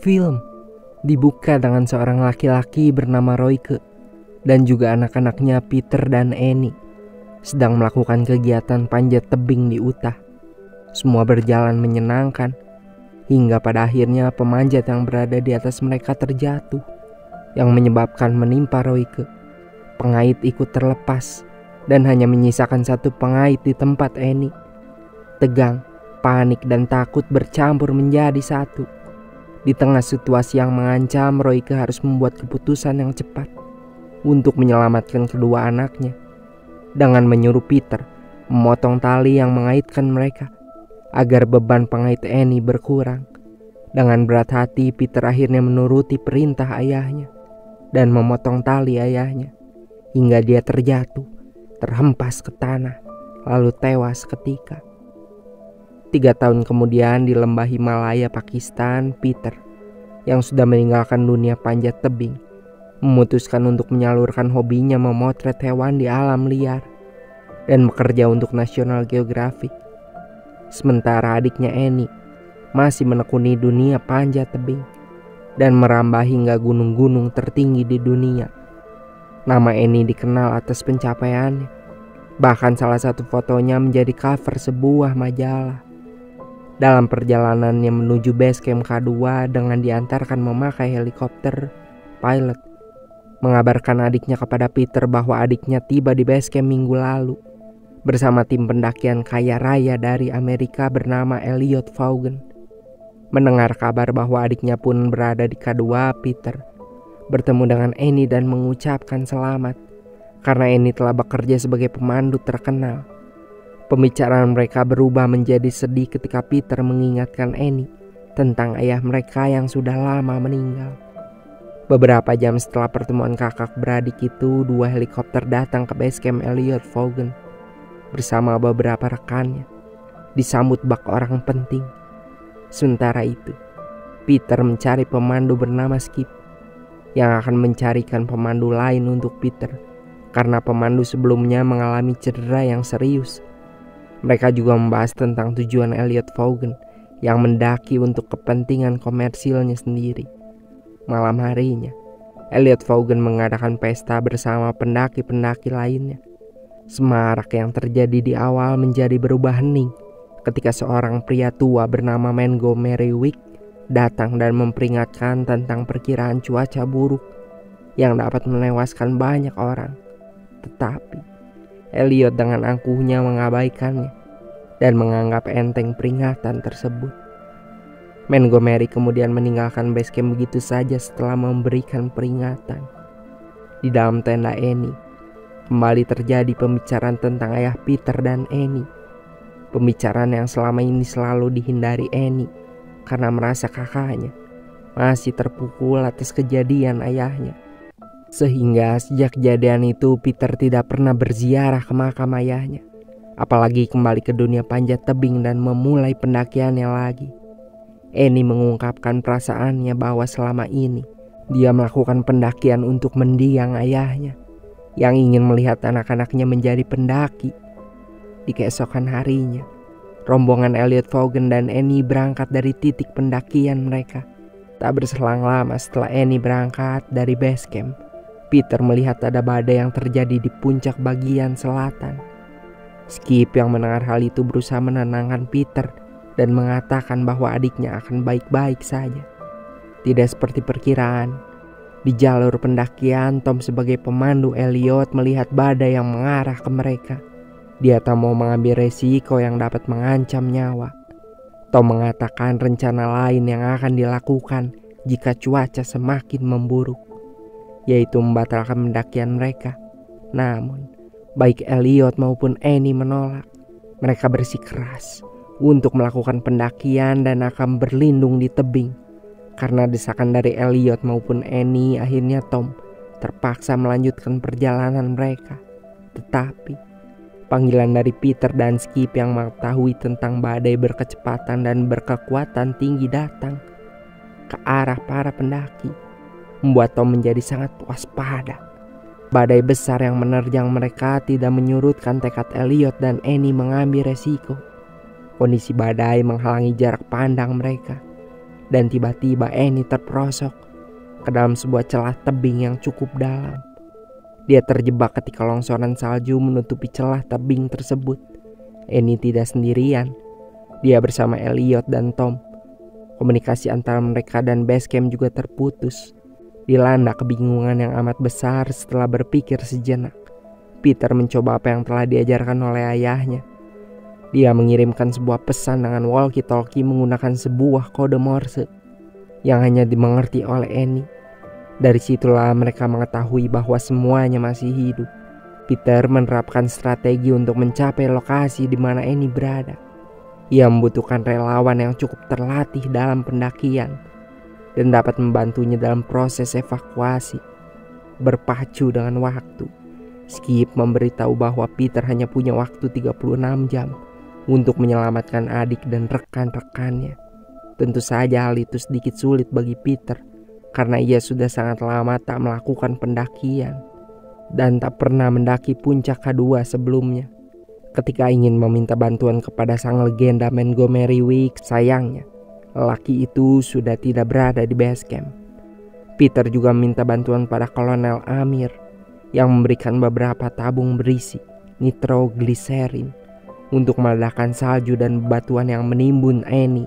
Film dibuka dengan seorang laki-laki bernama Royke dan juga anak-anaknya Peter dan Annie sedang melakukan kegiatan panjat tebing di Utah. Semua berjalan menyenangkan hingga pada akhirnya pemanjat yang berada di atas mereka terjatuh, yang menyebabkan menimpa Royke. Pengait ikut terlepas dan hanya menyisakan satu pengait di tempat Annie. Tegang, panik dan takut bercampur menjadi satu. Di tengah situasi yang mengancam, Royke harus membuat keputusan yang cepat untuk menyelamatkan kedua anaknya dengan menyuruh Peter memotong tali yang mengaitkan mereka agar beban pengait Annie berkurang. Dengan berat hati, Peter akhirnya menuruti perintah ayahnya dan memotong tali ayahnya hingga dia terjatuh, terhempas ke tanah, lalu tewas seketika. 3 tahun kemudian di lembah Himalaya, Pakistan, Peter yang sudah meninggalkan dunia panjat tebing memutuskan untuk menyalurkan hobinya memotret hewan di alam liar dan bekerja untuk National Geographic. Sementara adiknya Annie masih menekuni dunia panjat tebing dan merambah hingga gunung-gunung tertinggi di dunia. Nama Annie dikenal atas pencapaiannya. Bahkan salah satu fotonya menjadi cover sebuah majalah. Dalam perjalanannya menuju base camp K2 dengan diantarkan memakai helikopter, pilot mengabarkan adiknya kepada Peter bahwa adiknya tiba di base camp minggu lalu bersama tim pendakian kaya raya dari Amerika bernama Elliot Vaughan. Mendengar kabar bahwa adiknya pun berada di K2, Peter bertemu dengan Annie dan mengucapkan selamat karena Annie telah bekerja sebagai pemandu terkenal. Pembicaraan mereka berubah menjadi sedih ketika Peter mengingatkan Annie tentang ayah mereka yang sudah lama meninggal. Beberapa jam setelah pertemuan kakak beradik itu, 2 helikopter datang ke base camp Elliot Vaughan bersama beberapa rekannya, disambut bak orang penting. Sementara itu, Peter mencari pemandu bernama Skip yang akan mencarikan pemandu lain untuk Peter karena pemandu sebelumnya mengalami cedera yang serius. Mereka juga membahas tentang tujuan Elliot Vaughan yang mendaki untuk kepentingan komersilnya sendiri. Malam harinya, Elliot Vaughan mengadakan pesta bersama pendaki-pendaki lainnya. Semarak yang terjadi di awal menjadi berubah hening ketika seorang pria tua bernama Montgomery Wick datang dan memperingatkan tentang perkiraan cuaca buruk yang dapat menewaskan banyak orang. Tetapi Elliot dengan angkuhnya mengabaikannya dan menganggap enteng peringatan tersebut. Montgomery kemudian meninggalkan base camp begitu saja setelah memberikan peringatan. Di dalam tenda Annie, kembali terjadi pembicaraan tentang ayah Peter dan Annie. Pembicaraan yang selama ini selalu dihindari Annie karena merasa kakaknya masih terpukul atas kejadian ayahnya. Sehingga sejak kejadian itu Peter tidak pernah berziarah ke makam ayahnya, apalagi kembali ke dunia panjat tebing dan memulai pendakiannya lagi. Annie mengungkapkan perasaannya bahwa selama ini dia melakukan pendakian untuk mendiang ayahnya yang ingin melihat anak-anaknya menjadi pendaki. Di keesokan harinya, rombongan Elliot Vaughan dan Annie berangkat dari titik pendakian mereka. Tak berselang lama setelah Annie berangkat dari base camp, Peter melihat ada badai yang terjadi di puncak bagian selatan. Skip yang mendengar hal itu berusaha menenangkan Peter dan mengatakan bahwa adiknya akan baik-baik saja. Tidak seperti perkiraan, di jalur pendakian Tom sebagai pemandu Elliot melihat badai yang mengarah ke mereka. Dia tak mau mengambil resiko yang dapat mengancam nyawa. Tom mengatakan rencana lain yang akan dilakukan jika cuaca semakin memburuk, yaitu membatalkan pendakian mereka. Namun, baik Elliot maupun Annie menolak. Mereka bersikeras untuk melakukan pendakian dan akan berlindung di tebing. Karena desakan dari Elliot maupun Annie, akhirnya Tom terpaksa melanjutkan perjalanan mereka. Tetapi, panggilan dari Peter dan Skip yang mengetahui tentang badai berkecepatan dan berkekuatan tinggi datang ke arah para pendaki membuat Tom menjadi sangat waspada. Badai besar yang menerjang mereka tidak menyurutkan tekad Elliot dan Annie mengambil resiko. Kondisi badai menghalangi jarak pandang mereka, dan tiba-tiba Annie terperosok ke dalam sebuah celah tebing yang cukup dalam. Dia terjebak ketika longsoran salju menutupi celah tebing tersebut. Annie tidak sendirian, dia bersama Elliot dan Tom. Komunikasi antara mereka dan base camp juga terputus. Dilanda kebingungan yang amat besar setelah berpikir sejenak, Peter mencoba apa yang telah diajarkan oleh ayahnya. Dia mengirimkan sebuah pesan dengan walkie-talkie menggunakan sebuah kode Morse yang hanya dimengerti oleh Annie. Dari situlah mereka mengetahui bahwa semuanya masih hidup. Peter menerapkan strategi untuk mencapai lokasi di mana Annie berada. Ia membutuhkan relawan yang cukup terlatih dalam pendakian dan dapat membantunya dalam proses evakuasi. Berpacu dengan waktu, Skip memberitahu bahwa Peter hanya punya waktu 36 jam untuk menyelamatkan adik dan rekan-rekannya. Tentu saja hal itu sedikit sulit bagi Peter karena ia sudah sangat lama tak melakukan pendakian dan tak pernah mendaki puncak K2 sebelumnya. Ketika ingin meminta bantuan kepada sang legenda Montgomery Wicks, sayangnya lelaki itu sudah tidak berada di base camp. Peter juga meminta bantuan pada Kolonel Amir yang memberikan beberapa tabung berisi nitrogliserin untuk meledakkan salju dan bebatuan yang menimbun Annie.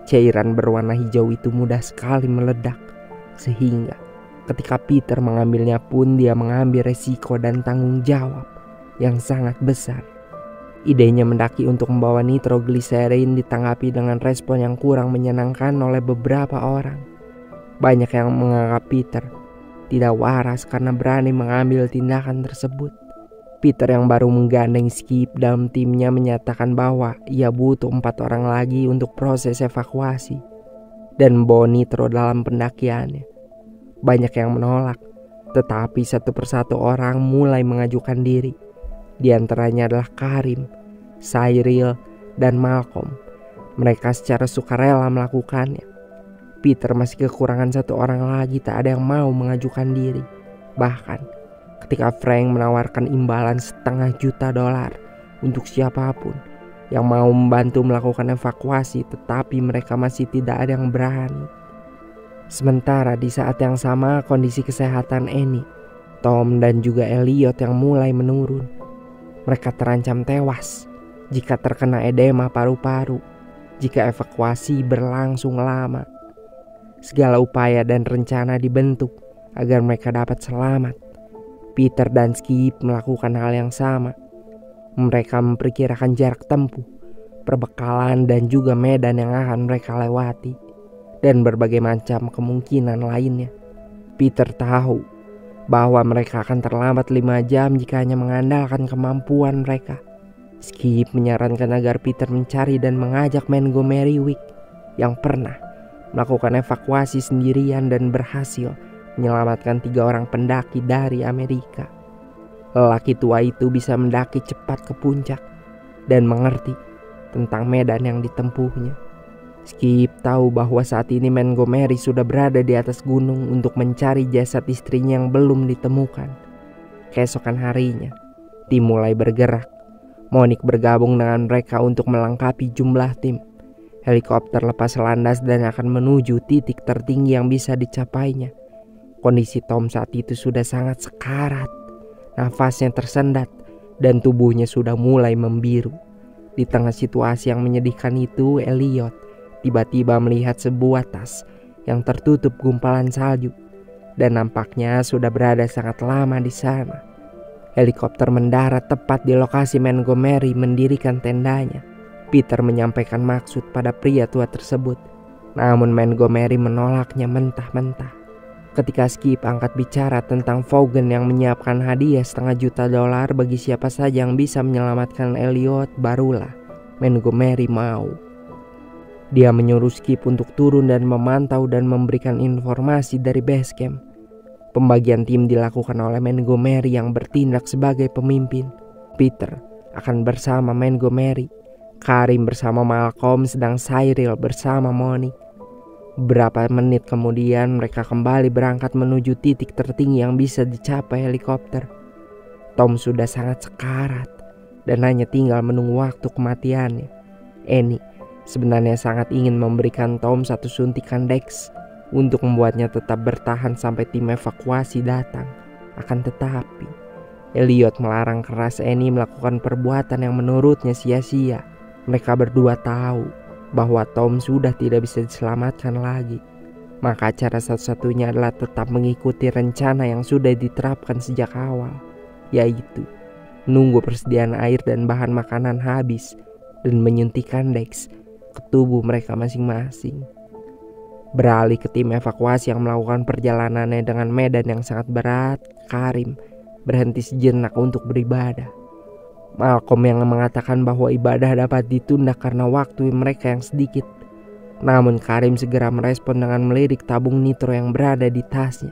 Cairan berwarna hijau itu mudah sekali meledak, sehingga ketika Peter mengambilnya pun dia mengambil resiko dan tanggung jawab yang sangat besar. Idenya mendaki untuk membawa nitrogliserin ditanggapi dengan respon yang kurang menyenangkan oleh beberapa orang. Banyak yang menganggap Peter tidak waras karena berani mengambil tindakan tersebut. Peter yang baru menggandeng Skip dalam timnya menyatakan bahwa ia butuh 4 orang lagi untuk proses evakuasi dan membawa nitro dalam pendakiannya. Banyak yang menolak, tetapi satu persatu orang mulai mengajukan diri. Di antaranya adalah Karim, Cyril, dan Malcolm. Mereka secara sukarela melakukannya. Peter masih kekurangan 1 orang lagi, tak ada yang mau mengajukan diri. Bahkan ketika Frank menawarkan imbalan $500,000 untuk siapapun yang mau membantu melakukan evakuasi, tetapi mereka masih tidak ada yang berani. Sementara di saat yang sama kondisi kesehatan Annie, Tom, dan juga Elliot yang mulai menurun. Mereka terancam tewas jika terkena edema paru-paru jika evakuasi berlangsung lama. Segala upaya dan rencana dibentuk agar mereka dapat selamat. Peter dan Skip melakukan hal yang sama. Mereka memperkirakan jarak tempuh, perbekalan, dan juga medan yang akan mereka lewati, dan berbagai macam kemungkinan lainnya. Peter tahu bahwa mereka akan terlambat 5 jam jika hanya mengandalkan kemampuan mereka. Skip menyarankan agar Peter mencari dan mengajak Montgomery Wicks yang pernah melakukan evakuasi sendirian dan berhasil menyelamatkan 3 orang pendaki dari Amerika. Lelaki tua itu bisa mendaki cepat ke puncak dan mengerti tentang medan yang ditempuhnya. Skip tahu bahwa saat ini Montgomery sudah berada di atas gunung untuk mencari jasad istrinya yang belum ditemukan. Keesokan harinya, tim mulai bergerak. Monique bergabung dengan mereka untuk melengkapi jumlah tim. Helikopter lepas landas dan akan menuju titik tertinggi yang bisa dicapainya. Kondisi Tom saat itu sudah sangat sekarat. Nafasnya tersendat dan tubuhnya sudah mulai membiru. Di tengah situasi yang menyedihkan itu, Elliot tiba-tiba melihat sebuah tas yang tertutup gumpalan salju dan nampaknya sudah berada sangat lama di sana. Helikopter mendarat tepat di lokasi Montgomery mendirikan tendanya. Peter menyampaikan maksud pada pria tua tersebut, namun Montgomery menolaknya mentah-mentah. Ketika Skip angkat bicara tentang Vaughan yang menyiapkan hadiah $500,000 bagi siapa saja yang bisa menyelamatkan Elliot, barulah Montgomery mau. Dia menyuruh Skip untuk turun dan memantau dan memberikan informasi dari base camp. Pembagian tim dilakukan oleh Montgomery yang bertindak sebagai pemimpin. Peter akan bersama Montgomery, Karim bersama Malcolm, sedang Cyril bersama Monique. Beberapa menit kemudian mereka kembali berangkat menuju titik tertinggi yang bisa dicapai helikopter. Tom sudah sangat sekarat dan hanya tinggal menunggu waktu kematiannya. Annie sebenarnya sangat ingin memberikan Tom satu suntikan Dex untuk membuatnya tetap bertahan sampai tim evakuasi datang. Akan tetapi Elliot melarang keras Annie melakukan perbuatan yang menurutnya sia-sia. Mereka berdua tahu bahwa Tom sudah tidak bisa diselamatkan lagi. Maka cara satu-satunya adalah tetap mengikuti rencana yang sudah diterapkan sejak awal, yaitu menunggu persediaan air dan bahan makanan habis dan menyuntikkan Dex ke tubuh mereka masing-masing. Beralih ke tim evakuasi yang melakukan perjalanannya dengan medan yang sangat berat, Karim berhenti sejenak untuk beribadah. Malcolm yang mengatakan bahwa ibadah dapat ditunda karena waktu mereka yang sedikit. Namun Karim segera merespon dengan melirik tabung nitro yang berada di tasnya.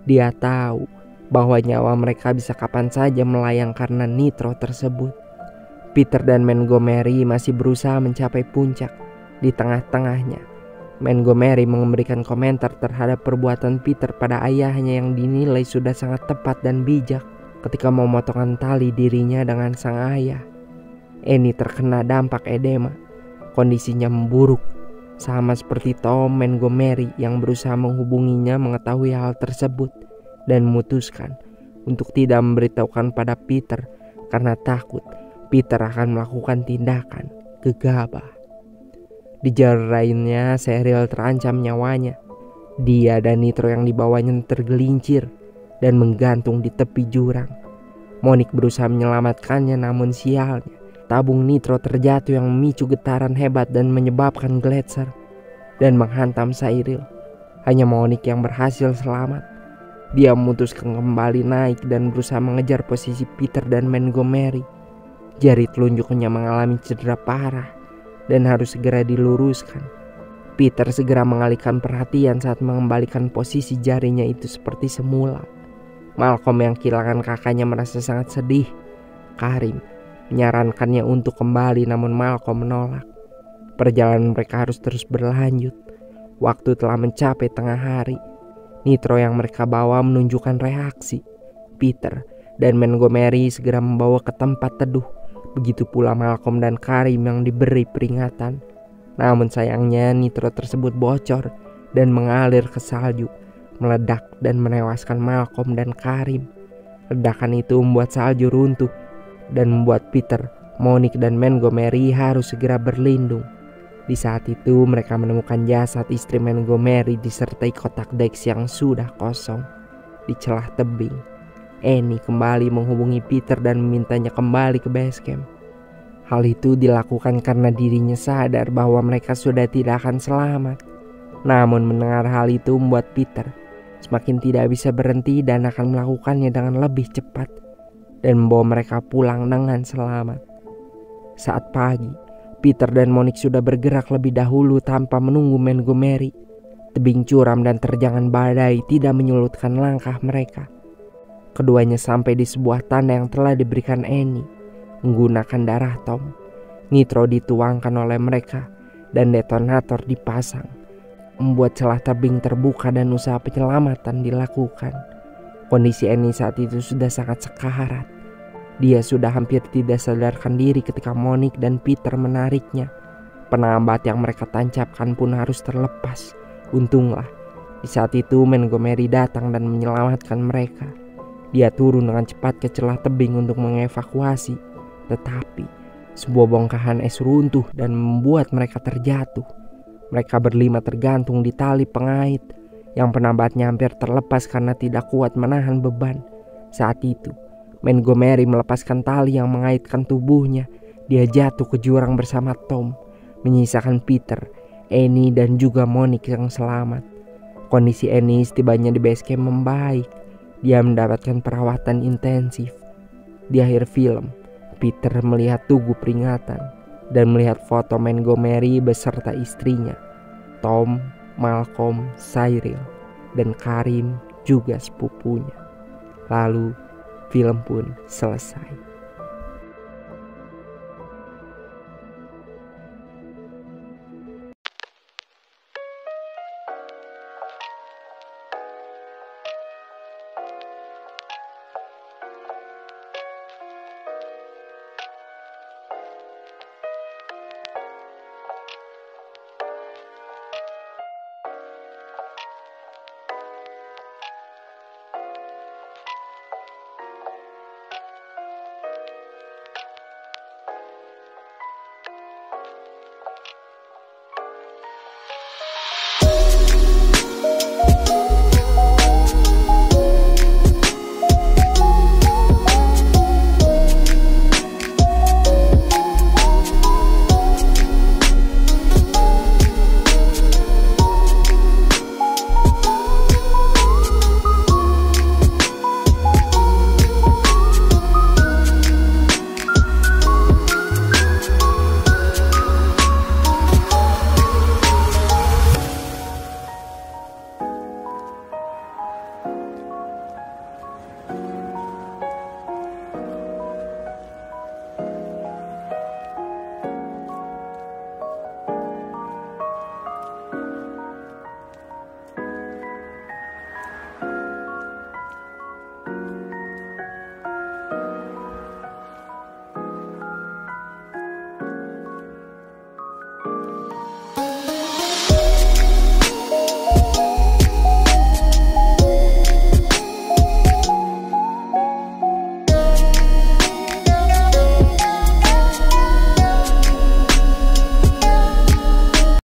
Dia tahu bahwa nyawa mereka bisa kapan saja melayang karena nitro tersebut. Peter dan Montgomery masih berusaha mencapai puncak. Di tengah-tengahnya, Montgomery memberikan komentar terhadap perbuatan Peter pada ayahnya yang dinilai sudah sangat tepat dan bijak ketika memotongkan tali dirinya dengan sang ayah. Annie terkena dampak edema. Kondisinya memburuk, sama seperti Tom. Montgomery yang berusaha menghubunginya mengetahui hal tersebut dan memutuskan untuk tidak memberitahukan pada Peter karena takut Peter akan melakukan tindakan gegabah. Di jalur lainnya, Cheryl terancam nyawanya. Dia dan nitro yang dibawanya tergelincir dan menggantung di tepi jurang. Monique berusaha menyelamatkannya, namun sialnya tabung nitro terjatuh yang memicu getaran hebat dan menyebabkan gletser dan menghantam Cheryl. Hanya Monique yang berhasil selamat. Dia memutuskan kembali naik dan berusaha mengejar posisi Peter dan Montgomery. Jari telunjuknya mengalami cedera parah dan harus segera diluruskan. Peter segera mengalihkan perhatian saat mengembalikan posisi jarinya itu seperti semula. Malcolm yang kehilangan kakaknya merasa sangat sedih. Karim menyarankannya untuk kembali, namun Malcolm menolak. Perjalanan mereka harus terus berlanjut. Waktu telah mencapai tengah hari. Nitro yang mereka bawa menunjukkan reaksi. Peter dan Montgomery segera membawa ke tempat teduh. Begitu pula Malcolm dan Karim yang diberi peringatan. Namun sayangnya nitro tersebut bocor dan mengalir ke salju, meledak dan menewaskan Malcolm dan Karim. Ledakan itu membuat salju runtuh dan membuat Peter, Monique dan Montgomery harus segera berlindung. Di saat itu mereka menemukan jasad istri Montgomery disertai kotak Dex yang sudah kosong di celah tebing. Annie kembali menghubungi Peter dan memintanya kembali ke base camp. Hal itu dilakukan karena dirinya sadar bahwa mereka sudah tidak akan selamat. Namun mendengar hal itu membuat Peter semakin tidak bisa berhenti dan akan melakukannya dengan lebih cepat dan membawa mereka pulang dengan selamat. Saat pagi, Peter dan Monique sudah bergerak lebih dahulu tanpa menunggu Montgomery. Tebing curam dan terjangan badai tidak menyulutkan langkah mereka. Keduanya sampai di sebuah tanda yang telah diberikan Annie menggunakan darah Tom. Nitro dituangkan oleh mereka dan detonator dipasang, membuat celah tebing terbuka dan usaha penyelamatan dilakukan. Kondisi Annie saat itu sudah sangat sekarat. Dia sudah hampir tidak sadarkan diri ketika Monique dan Peter menariknya. Penambat yang mereka tancapkan pun harus terlepas. Untunglah di saat itu Montgomery datang dan menyelamatkan mereka. Dia turun dengan cepat ke celah tebing untuk mengevakuasi, tetapi sebuah bongkahan es runtuh dan membuat mereka terjatuh. Mereka berlima tergantung di tali pengait yang penambatnya hampir terlepas karena tidak kuat menahan beban. Saat itu Montgomery melepaskan tali yang mengaitkan tubuhnya. Dia jatuh ke jurang bersama Tom, menyisakan Peter, Annie dan juga Monique yang selamat. Kondisi Annie setibanya di base camp membaik. Dia mendapatkan perawatan intensif. Di akhir film, Peter melihat tugu peringatan dan melihat foto Montgomery beserta istrinya, Tom, Malcolm, Cheryl, dan Karim juga sepupunya. Lalu film pun selesai.